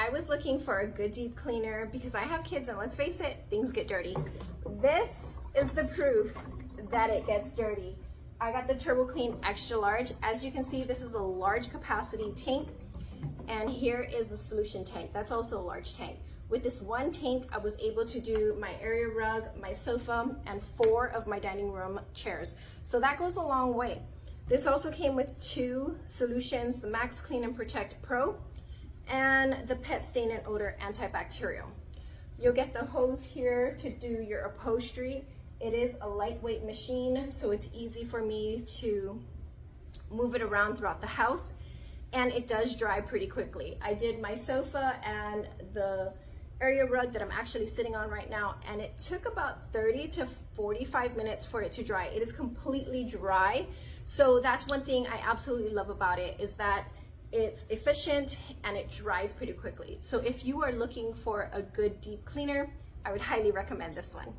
I was looking for a good deep cleaner because I have kids and let's face it, things get dirty. This is the proof that it gets dirty. I got the TurboClean extra large. As you can see, this is a large capacity tank, and here is the solution tank. That's also a large tank. With this one tank, I was able to do my area rug, my sofa, and 4 of my dining room chairs. So that goes a long way. This also came with 2 solutions, the Max Clean and Protect Pro and the Pet Stain and Odor Antibacterial. You'll get the hose here to do your upholstery. It is a lightweight machine, so it's easy for me to move it around throughout the house, and it does dry pretty quickly. I did my sofa and the area rug that I'm actually sitting on right now, and it took about 30 to 45 minutes for it to dry. It is completely dry. So that's one thing I absolutely love about it, is that it's efficient and it dries pretty quickly. So if you are looking for a good deep cleaner, I would highly recommend this one.